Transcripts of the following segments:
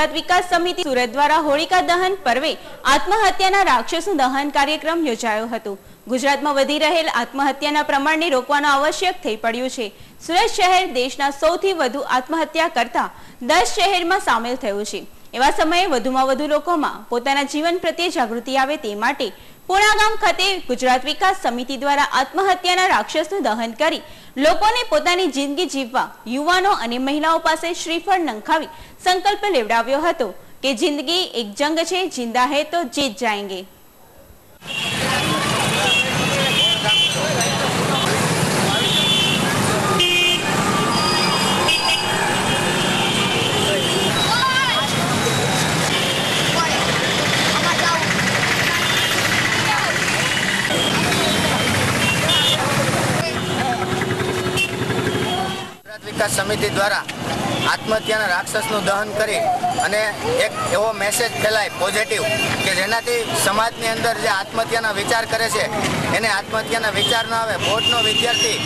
विकास समिति सूरत द्वारा होलिका दहन पर्वे आत्महत्याना राक्षसનું દહન કાર્યક્રમ યોજાયો હતો। ગુજરાતમાં વધી રહેલ આત્મહત્યાના પ્રમાણને રોકવાનો આવશ્યક થઈ પડ્યું છે। સુરત શહેર દેશના સૌથી વધુ આત્મહત્યા કરતા 10 શહેરમાં સામેલ થયું છે। એવા સમયે વધુમાં વધુ લોકોમાં પોતાના જીવન પ્રત્યે જાગૃતિ આવે તે માટે પૂણા ગામ ખાતે ગુજરાત વિકાસ સમિતિ દ્વારા આત્મહત્યાના રાક્ષસનું દહન કરી લોકોને પોતાની જિંદગી જીવવા યુવાનો અને મહિલાઓ પાસે શ્રીફળ નંખાવી संकल्प लेवडाव्यो हतो कि जिंदगी एक जंग छे, जिंदा है तो जीत जाएंगे। विकास समिति द्वारा आत्महत्या राक्षसનું દહન કરી અને એક એવો મેસેજ ફેલાય પોઝિટિવ કે જેનાથી સમાજની અંદર જે આત્મહત્યાના વિચાર કરે છે એને આત્મહત્યાના વિચાર ન આવે। બોર્ડનો વિદ્યાર્થી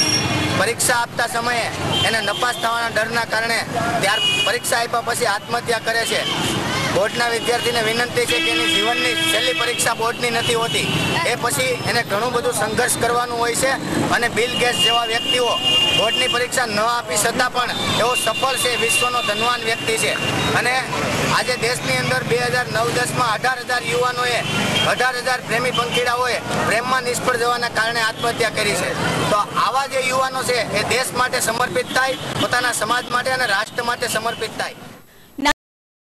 પરીક્ષા આપતા સમયે એને નપાસ થવાના ડરના કારણે ત્યાર પરીક્ષા આપ્યા પછી આત્મહત્યા કરે છે। બોર્ડના વિદ્યાર્થીને વિનંતી છે કે એની જીવનની છેલ્લી પરીક્ષા બોર્ડની નથી હોતી, એ પછી એને ઘણું બધું સંઘર્ષ કરવાનું હોય છે અને બિલ ગેટ્સ જેવા વ્યક્તિઓ બોર્ડની પરીક્ષા ન આપી છતાં પણ એવો સફળ છે, વિશ્વનો ધનવાન વ્યક્તિ છે। અને આજે દેશની અંદર 2009-10માં 18,000 યુવાનોએ 18,000 પ્રેમી પંખીડાઓએ પ્રેમમાં નિષ્ફળ જવાના કારણે આત્મહત્યા કરી છે। તો આવા જે યુવાનો છે એ દેશ માટે સમર્પિત થાય, પોતાના સમાજ માટે અને રાષ્ટ્ર માટે સમર્પિત થાય।